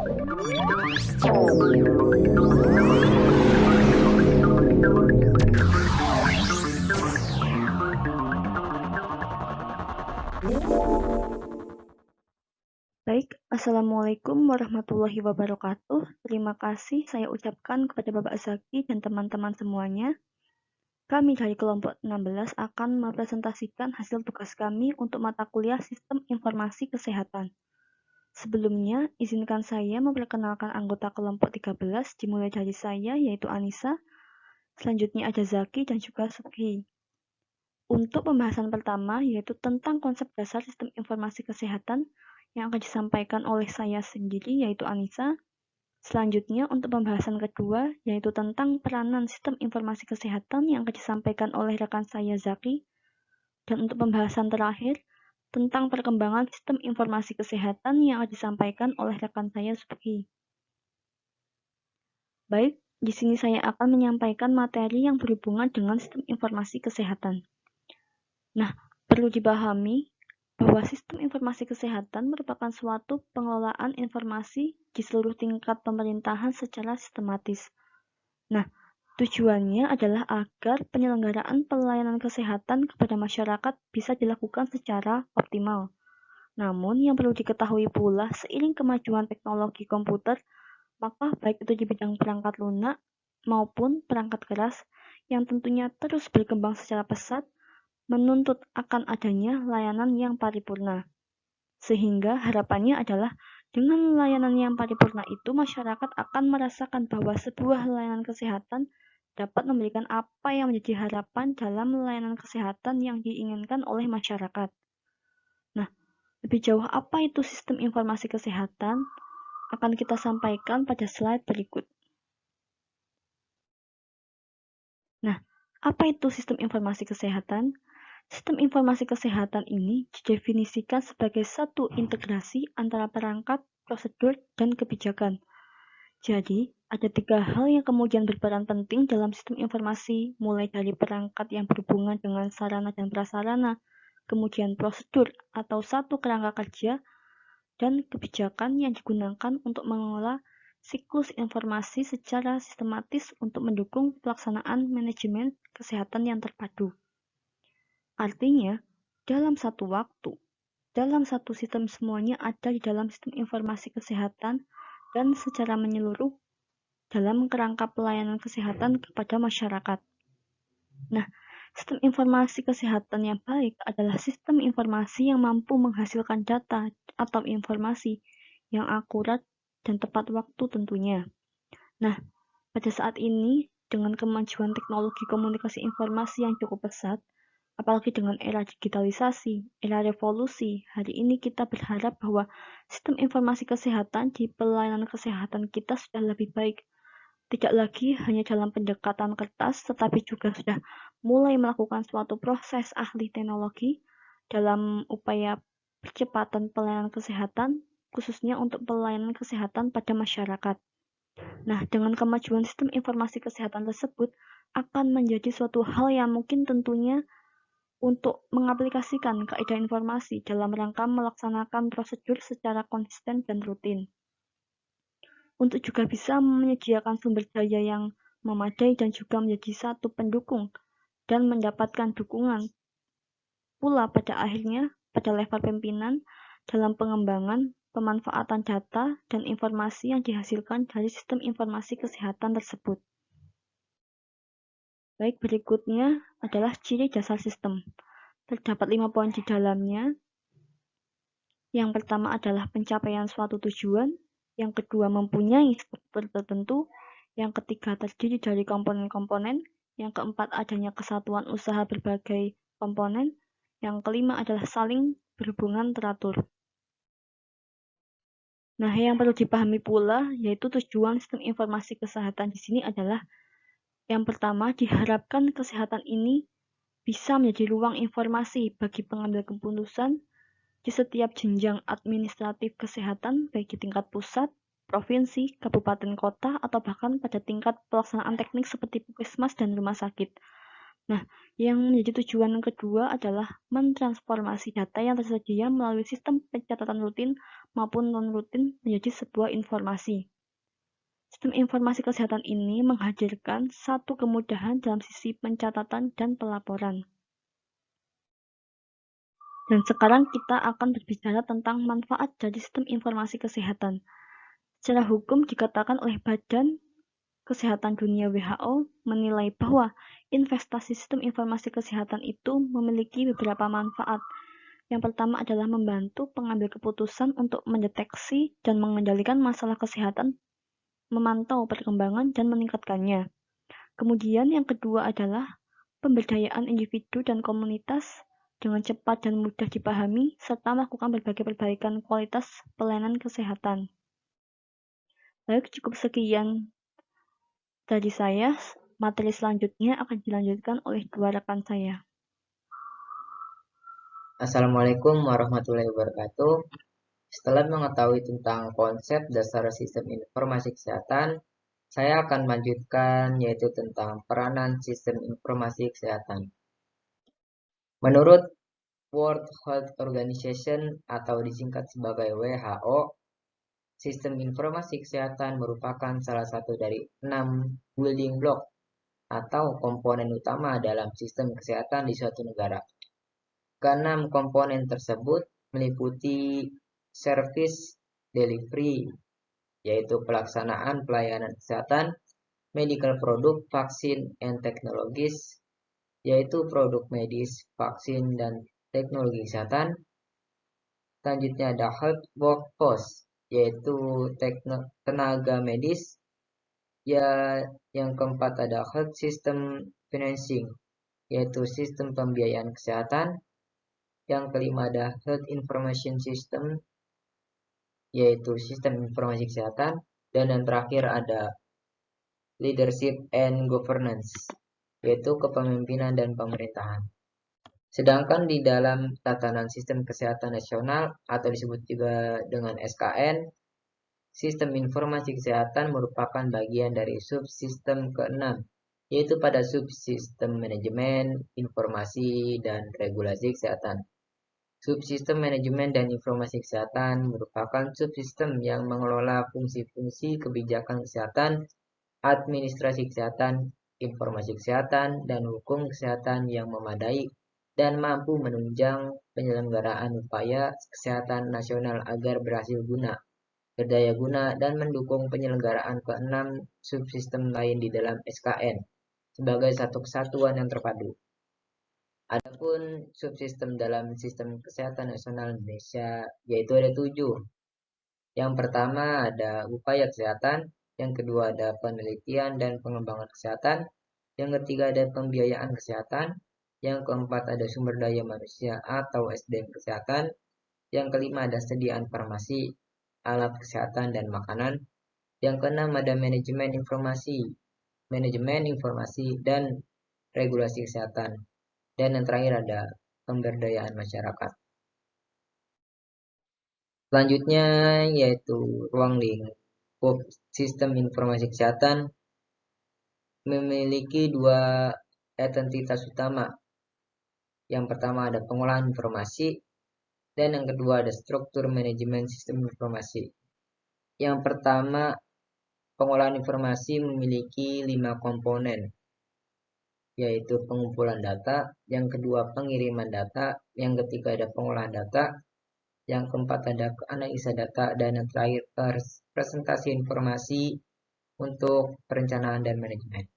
Baik, Assalamualaikum warahmatullahi wabarakatuh. Terima kasih saya ucapkan kepada Bapak Zaki dan teman-teman semuanya. Kami dari kelompok 16 akan mempresentasikan hasil tugas kami untuk mata kuliah Sistem Informasi Kesehatan. Sebelumnya, izinkan saya memperkenalkan anggota kelompok 13 dimulai dari saya, yaitu Anissa. Selanjutnya ada Zaki dan juga Subhi. Untuk pembahasan pertama, yaitu tentang konsep dasar Sistem Informasi Kesehatan, yang akan disampaikan oleh saya sendiri, yaitu Anissa. Selanjutnya, untuk pembahasan kedua, yaitu tentang peranan sistem informasi kesehatan yang akan disampaikan oleh rekan saya Zaki. Dan untuk pembahasan terakhir, tentang perkembangan sistem informasi kesehatan yang akan disampaikan oleh rekan saya Subhi. Baik, di sini saya akan menyampaikan materi yang berhubungan dengan sistem informasi kesehatan. Nah, perlu dipahami bahwa sistem informasi kesehatan merupakan suatu pengelolaan informasi di seluruh tingkat pemerintahan secara sistematis. Nah, tujuannya adalah agar penyelenggaraan pelayanan kesehatan kepada masyarakat bisa dilakukan secara optimal. Namun, yang perlu diketahui pula, seiring kemajuan teknologi komputer, maka baik itu di bidang perangkat lunak maupun perangkat keras yang tentunya terus berkembang secara pesat, menuntut akan adanya layanan yang paripurna. Sehingga harapannya adalah dengan layanan yang paripurna itu masyarakat akan merasakan bahwa sebuah layanan kesehatan dapat memberikan apa yang menjadi harapan dalam layanan kesehatan yang diinginkan oleh masyarakat. Nah, lebih jauh apa itu sistem informasi kesehatan akan kita sampaikan pada slide berikut. Nah, apa itu sistem informasi kesehatan? Sistem informasi kesehatan ini didefinisikan sebagai satu integrasi antara perangkat, prosedur, dan kebijakan. Jadi, ada 3 hal yang kemudian berperan penting dalam sistem informasi, mulai dari perangkat yang berhubungan dengan sarana dan prasarana, kemudian prosedur atau satu kerangka kerja, dan kebijakan yang digunakan untuk mengelola siklus informasi secara sistematis untuk mendukung pelaksanaan manajemen kesehatan yang terpadu. Artinya, dalam satu waktu, dalam satu sistem semuanya ada di dalam sistem informasi kesehatan dan secara menyeluruh dalam kerangka pelayanan kesehatan kepada masyarakat. Nah, sistem informasi kesehatan yang baik adalah sistem informasi yang mampu menghasilkan data atau informasi yang akurat dan tepat waktu tentunya. Nah, pada saat ini, dengan kemajuan teknologi komunikasi informasi yang cukup pesat, apalagi dengan era digitalisasi, era revolusi, hari ini kita berharap bahwa sistem informasi kesehatan di pelayanan kesehatan kita sudah lebih baik. Tidak lagi hanya dalam pendekatan kertas, tetapi juga sudah mulai melakukan suatu proses ahli teknologi dalam upaya percepatan pelayanan kesehatan, khususnya untuk pelayanan kesehatan pada masyarakat. Nah, dengan kemajuan sistem informasi kesehatan tersebut, akan menjadi suatu hal yang mungkin tentunya untuk mengaplikasikan kaidah informasi dalam rangka melaksanakan prosedur secara konsisten dan rutin. Untuk juga bisa menyediakan sumber daya yang memadai dan juga menjadi satu pendukung dan mendapatkan dukungan pula pada akhirnya pada level pimpinan dalam pengembangan pemanfaatan data dan informasi yang dihasilkan dari sistem informasi kesehatan tersebut. Baik, berikutnya adalah ciri dasar sistem. Terdapat 5 poin di dalamnya. Yang pertama adalah pencapaian suatu tujuan, yang kedua mempunyai struktur tertentu, yang ketiga terdiri dari komponen-komponen, yang keempat adanya kesatuan usaha berbagai komponen, yang kelima adalah saling berhubungan teratur. Nah, yang perlu dipahami pula yaitu tujuan sistem informasi kesehatan di sini adalah yang pertama, diharapkan kesehatan ini bisa menjadi ruang informasi bagi pengambil keputusan di setiap jenjang administratif kesehatan, baik di tingkat pusat, provinsi, kabupaten kota, atau bahkan pada tingkat pelaksanaan teknik seperti puskesmas dan rumah sakit. Nah, yang menjadi tujuan kedua adalah mentransformasi data yang tersedia melalui sistem pencatatan rutin maupun non-rutin menjadi sebuah informasi. Sistem informasi kesehatan ini menghadirkan satu kemudahan dalam sisi pencatatan dan pelaporan. Dan sekarang kita akan berbicara tentang manfaat dari sistem informasi kesehatan. Secara hukum dikatakan oleh Badan Kesehatan Dunia (WHO) menilai bahwa investasi sistem informasi kesehatan itu memiliki beberapa manfaat. Yang pertama adalah membantu pengambil keputusan untuk mendeteksi dan mengendalikan masalah kesehatan, memantau perkembangan dan meningkatkannya. Kemudian yang kedua adalah pemberdayaan individu dan komunitas dengan cepat dan mudah dipahami, serta melakukan berbagai perbaikan kualitas pelayanan kesehatan. Baik, cukup sekian dari saya. Materi selanjutnya akan dilanjutkan oleh dua rekan saya. Assalamualaikum warahmatullahi wabarakatuh. Setelah mengetahui tentang konsep dasar sistem informasi kesehatan, saya akan melanjutkan yaitu tentang peranan sistem informasi kesehatan. Menurut World Health Organization atau disingkat sebagai WHO, sistem informasi kesehatan merupakan salah satu dari 6 building block atau komponen utama dalam sistem kesehatan di suatu negara. Keenam komponen tersebut meliputi service delivery, yaitu pelaksanaan pelayanan kesehatan, medical product, vaksin, and technologies, yaitu produk medis, vaksin, dan teknologi kesehatan. Selanjutnya ada health workforce, yaitu tenaga medis. Ya, yang keempat ada health system financing, yaitu sistem pembiayaan kesehatan. Yang kelima ada health information system, yaitu sistem informasi kesehatan. Dan yang terakhir ada leadership and governance, yaitu kepemimpinan dan pemerintahan. Sedangkan di dalam tatanan sistem kesehatan nasional atau disebut juga dengan SKN, sistem informasi kesehatan merupakan bagian dari subsistem ke-6, yaitu pada subsistem manajemen, informasi, dan regulasi kesehatan. Subsistem manajemen dan informasi kesehatan merupakan subsistem yang mengelola fungsi-fungsi kebijakan kesehatan, administrasi kesehatan, informasi kesehatan, dan hukum kesehatan yang memadai dan mampu menunjang penyelenggaraan upaya kesehatan nasional agar berhasil guna, berdaya guna, dan mendukung penyelenggaraan ke-6 subsistem lain di dalam SKN sebagai satu kesatuan yang terpadu. Adapun subsistem dalam sistem kesehatan nasional Indonesia yaitu ada 7. Yang pertama ada upaya kesehatan, yang kedua ada penelitian dan pengembangan kesehatan, yang ketiga ada pembiayaan kesehatan, yang keempat ada sumber daya manusia atau SDM kesehatan, yang kelima ada sediaan farmasi, alat kesehatan dan makanan, yang keenam ada manajemen informasi dan regulasi kesehatan, dan yang terakhir ada pemberdayaan masyarakat. Selanjutnya yaitu ruang lingkup sistem informasi kesehatan memiliki 2 entitas utama. Yang pertama ada pengolahan informasi dan yang kedua ada struktur manajemen sistem informasi. Yang pertama, pengolahan informasi memiliki 5 komponen, yaitu pengumpulan data, yang kedua pengiriman data, yang ketiga ada pengolahan data, yang keempat ada analisa data, dan yang terakhir presentasi informasi untuk perencanaan dan manajemen.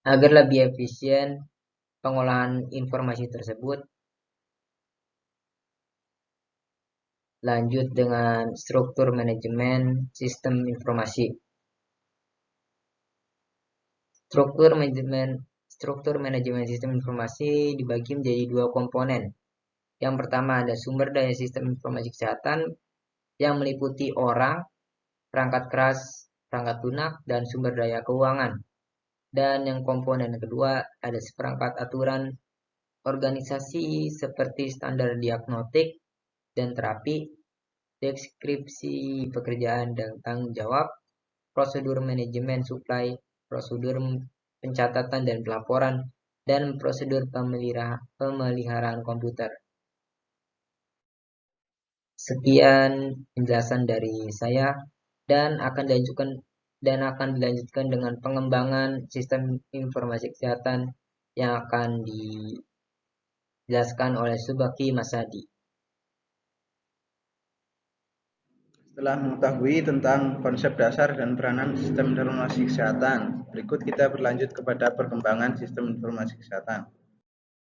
Agar lebih efisien pengolahan informasi tersebut, lanjut dengan struktur manajemen sistem informasi. Struktur manajemen sistem informasi dibagi menjadi 2 komponen. Yang pertama ada sumber daya sistem informasi kesehatan yang meliputi orang, perangkat keras, perangkat lunak, dan sumber daya keuangan. Dan yang komponen kedua ada seperangkat aturan organisasi seperti standar diagnostik dan terapi, deskripsi pekerjaan dan tanggung jawab, prosedur manajemen supply, prosedur pencatatan dan pelaporan, dan prosedur pemeliharaan komputer. Sekian penjelasan dari saya dan akan dilanjutkan dengan pengembangan sistem informasi kesehatan yang akan dijelaskan oleh Subaki Masadi. Setelah mengetahui tentang konsep dasar dan peranan sistem informasi kesehatan, berikut kita berlanjut kepada perkembangan sistem informasi kesehatan.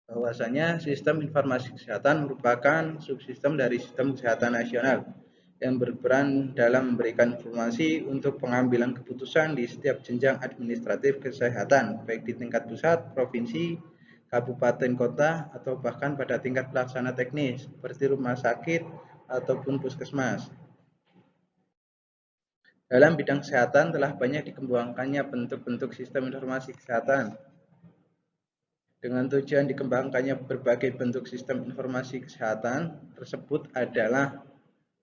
Bahwasanya sistem informasi kesehatan merupakan subsistem dari sistem kesehatan nasional yang berperan dalam memberikan informasi untuk pengambilan keputusan di setiap jenjang administratif kesehatan, baik di tingkat pusat, provinsi, kabupaten, kota, atau bahkan pada tingkat pelaksana teknis seperti rumah sakit ataupun puskesmas. Dalam bidang kesehatan telah banyak dikembangkannya bentuk-bentuk sistem informasi kesehatan. Dengan tujuan dikembangkannya berbagai bentuk sistem informasi kesehatan tersebut adalah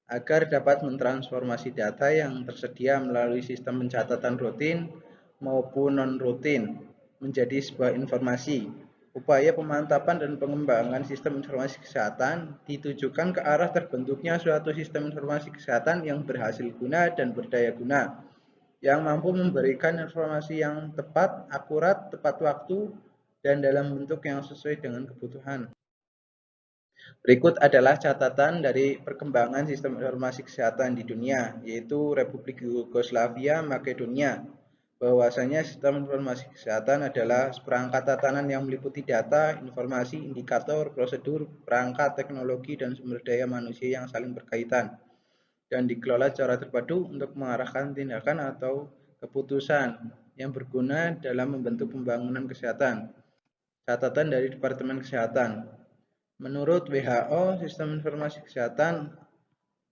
agar dapat mentransformasi data yang tersedia melalui sistem pencatatan rutin maupun non-rutin menjadi sebuah informasi. Upaya pemantapan dan pengembangan sistem informasi kesehatan ditujukan ke arah terbentuknya suatu sistem informasi kesehatan yang berhasil guna dan berdaya guna, yang mampu memberikan informasi yang tepat, akurat, tepat waktu, dan dalam bentuk yang sesuai dengan kebutuhan. Berikut adalah catatan dari perkembangan sistem informasi kesehatan di dunia, yaitu Republik Yugoslavia, Makedonia. Bahwasanya sistem informasi kesehatan adalah seperangkat tatanan yang meliputi data, informasi, indikator, prosedur, perangkat, teknologi, dan sumber daya manusia yang saling berkaitan, dan dikelola secara terpadu untuk mengarahkan tindakan atau keputusan yang berguna dalam membentuk pembangunan kesehatan. Catatan dari Departemen Kesehatan. Menurut WHO, sistem informasi kesehatan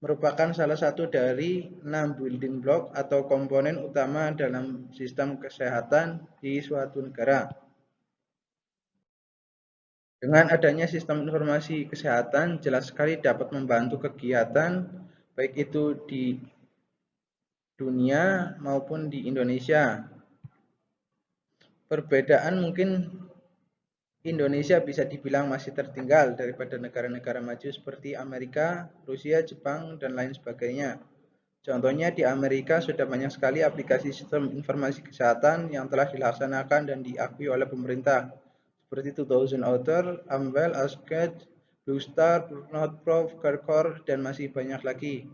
merupakan salah satu dari 6 building block atau komponen utama dalam sistem kesehatan di suatu negara. Dengan adanya sistem informasi kesehatan, jelas sekali dapat membantu kegiatan baik itu di dunia maupun di Indonesia. Perbedaan mungkin Indonesia bisa dibilang masih tertinggal daripada negara-negara maju seperti Amerika, Rusia, Jepang, dan lain sebagainya. Contohnya di Amerika sudah banyak sekali aplikasi sistem informasi kesehatan yang telah dilaksanakan dan diakui oleh pemerintah, seperti 2000 Author, Amwell, Asked, Blue Star, Notprof, Carcor, dan masih banyak lagi.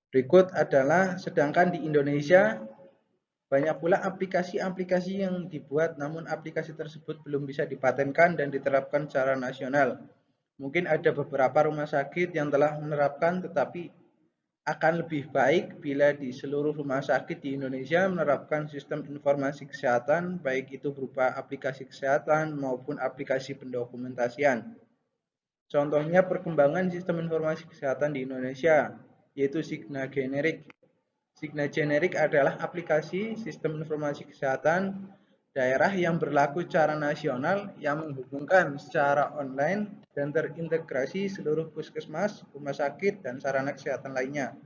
Berikut adalah sedangkan di Indonesia banyak pula aplikasi-aplikasi yang dibuat, namun aplikasi tersebut belum bisa dipatenkan dan diterapkan secara nasional. Mungkin ada beberapa rumah sakit yang telah menerapkan, tetapi akan lebih baik bila di seluruh rumah sakit di Indonesia menerapkan sistem informasi kesehatan, baik itu berupa aplikasi kesehatan maupun aplikasi pendokumentasian. Contohnya perkembangan sistem informasi kesehatan di Indonesia, yaitu Signa Generik. Signa Generik adalah aplikasi sistem informasi kesehatan daerah yang berlaku secara nasional yang menghubungkan secara online dan terintegrasi seluruh puskesmas, rumah sakit, dan sarana kesehatan lainnya.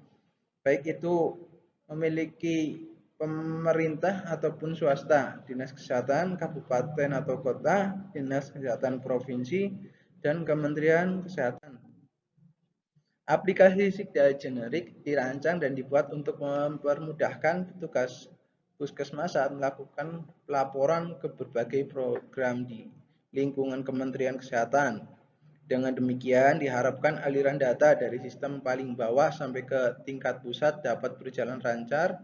Baik itu memiliki pemerintah ataupun swasta, dinas kesehatan kabupaten atau kota, dinas kesehatan provinsi, dan kementerian kesehatan. Aplikasi Sigda Generik dirancang dan dibuat untuk mempermudahkan petugas puskesmas saat melakukan pelaporan ke berbagai program di lingkungan Kementerian Kesehatan. Dengan demikian diharapkan aliran data dari sistem paling bawah sampai ke tingkat pusat dapat berjalan lancar,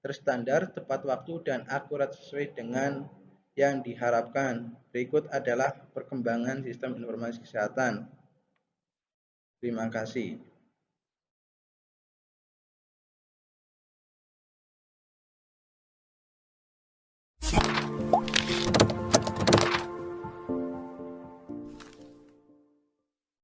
terstandar, tepat waktu, dan akurat sesuai dengan yang diharapkan. Berikut adalah perkembangan sistem informasi kesehatan. Terima kasih.